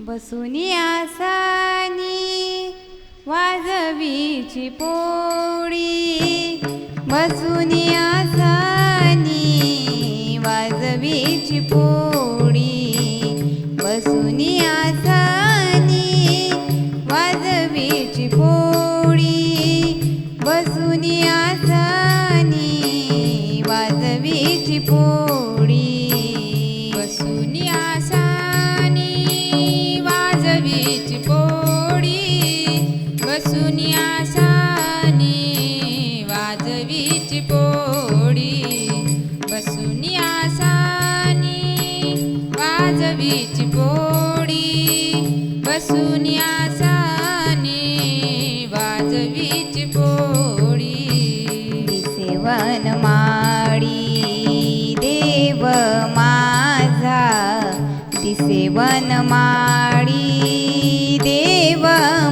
बसुनी आसानी वाजवीची पोळी, बसुनी आसानी वाजवीची पोळी, बसुनी आसानी वाजवीची पोळी, बसुनी आसानी वाजवीची पोळी, बसुनी आसानी वाजवीची पोळी, बसुनी आसानी वाजवीची पोळी, बसुनी आसानी वाजवीची पोळी, बसुनी आसानी वाजवीची पोळी. दिसे वनमाळी देव माझा, दिसे वनमाळी देव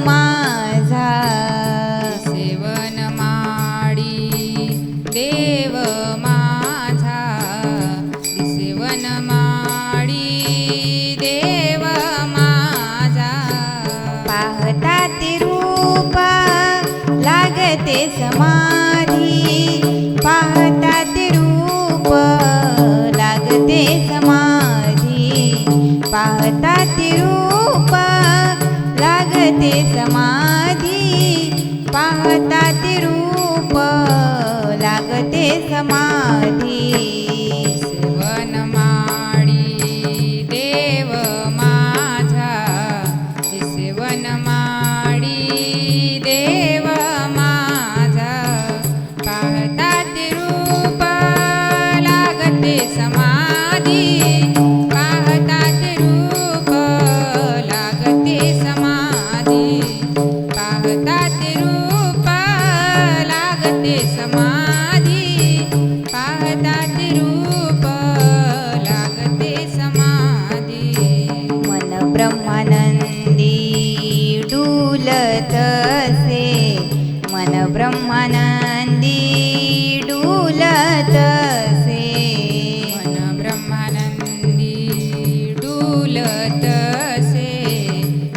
माझा, दिसे वनमाळी देव माझा, दिसे वनमाळी देव माझा. पाहता ते रूप लागते समाधी, पाहता ते रूप लागते समाधी, पाहता ते रूप लागते समाधी, पाहता ते रूप लागते समाधी. वनमाळी देव माझा, दिसे वनमाळी देव माझा, पाहता ते रूप लागते समाधी, पाहता ते रूप लागते समाधी, पाहता ते रूप लागते समाधी, पाहता ते रूप लागते समाधी. मन ब्रह्मानंदी डुलत असे, मन ब्रह्मानंदी डुलत असे, मन ब्रह्मानंदी डुलत असे,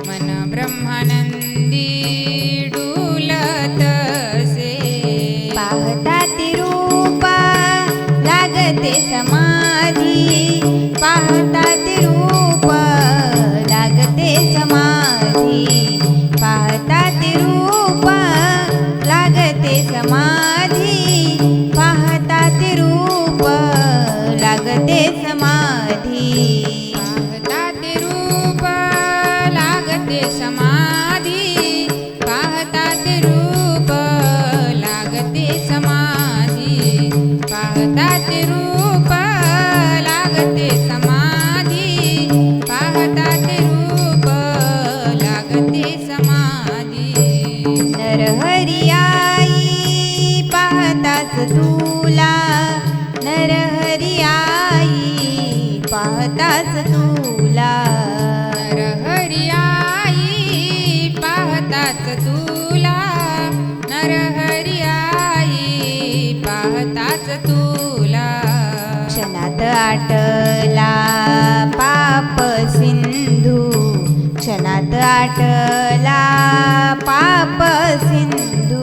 मन ब्रह्मानंदी डुलत असे. पाहता ते रूप लागते समाधी, पाहता ते रूप लागते समाधी, पाहता ते रूप लागते समाधी, पाहता ते रूप लागते समाधी. पाहता ते रूप लागते समाधी, पाहता ते रूप लागते समाधी, पाहता ते रूप लागते समाधी, पाहता ते रूप लागते समाधी. नरहरी आई पाहताच तुला, नरहरी आई पाहताच तुला, नरहरी आई पाहताच तुला, नरहरी आई पाहताच तुला. क्षणात आटला पाप सिंधू, क्षणात आटला पाप सिंधू,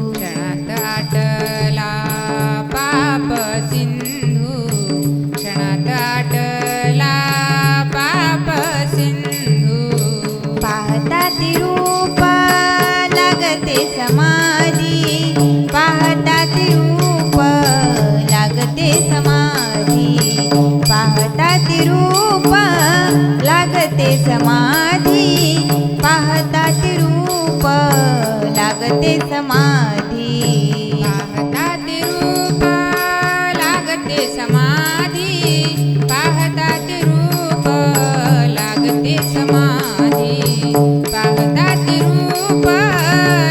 क्षणात आटला पाप सिंधू, क्षणात आटला पाप सिंधू. पाहता ते रूप लागते समाधी, पाहता ते रूप लागते समाधी, पाहता ते रूप लागते समाधी, पाहता ते रूप लागते समाधी. पाहता ते रूप लागते समाधी, पाहता ते रूप लागते समाधी, पाहता ते रूप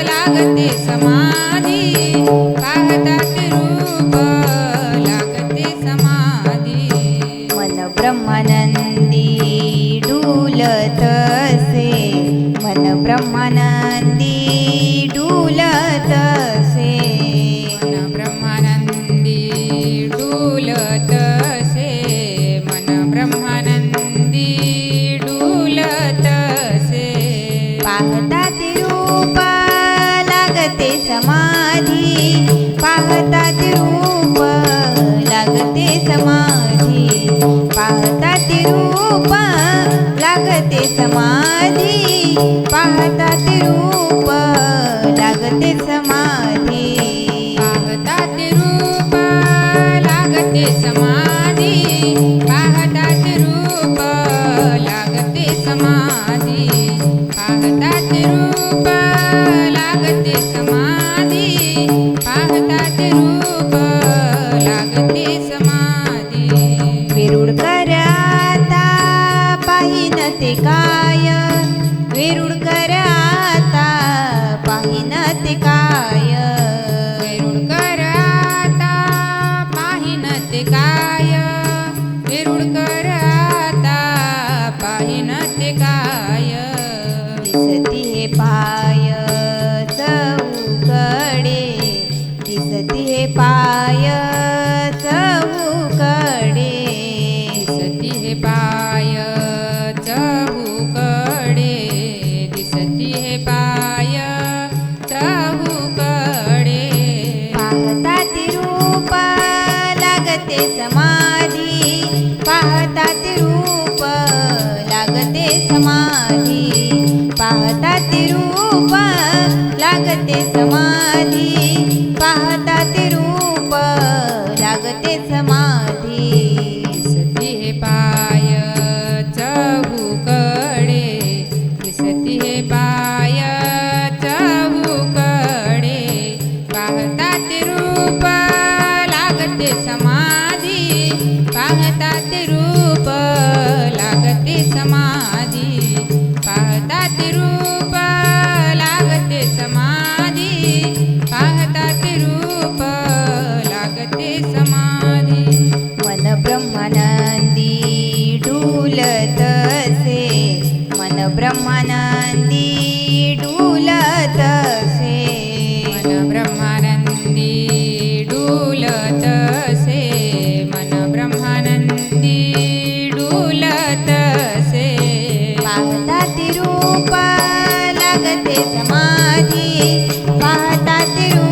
लागते समाधी, पाहता ते रूप लागते समाधी. मन ब्रह्मानंदी डुलत असे, मन ब्रह्मानंदी डुलत असे, मन ब्रह्मानंदी डुलत असे, मन ब्रह्मानंदी डुलत पाहता ते रूप लागते समाधी पाहता ते रूप लागते समाधी पाहता ते रूप लागते समाधी पाहता ते रूप लागते समाधी पाहता ते रूप लागते समाधी पाहता ते रूप लागते समाधी पाहता ते रूप लागते समाधी वेरूळ कराता पाहिन ते काय वेरूळ कराता पाहिन ते काय वेरूळ कराता पाहिन ते काय वेरूळ कराता पाहिन ते काय दिसती हे पाय चहूकडे दिसती हे पाय चहूकडे दिसती हे पाय चहूकडे दिसती हे पाय चहूकडे पाहता ते रूप लागते समाधी पाहता ते रूप लागते समाधी पाहता ते रूप लागते समाधी पाहता ते रूप लागते समाधी दिसती हे पाय चहूकडे दिसती हे पाय चहूकडे पाहता ते रूप लागते समाधी पाहता ते रूप लागते समाधी पाहता ते रूप लागते समाधी पाहता ते रूप लागते समाधी मन ब्रह्मानंदी डुलतसे मन ब्रह्मानंदी डुलतसे मन ब्रह्मानंदी डुलतसे मन ब्रह्मानंदी डुलतसे पाहता ते रूप लागते समाधी पाहता ते रूप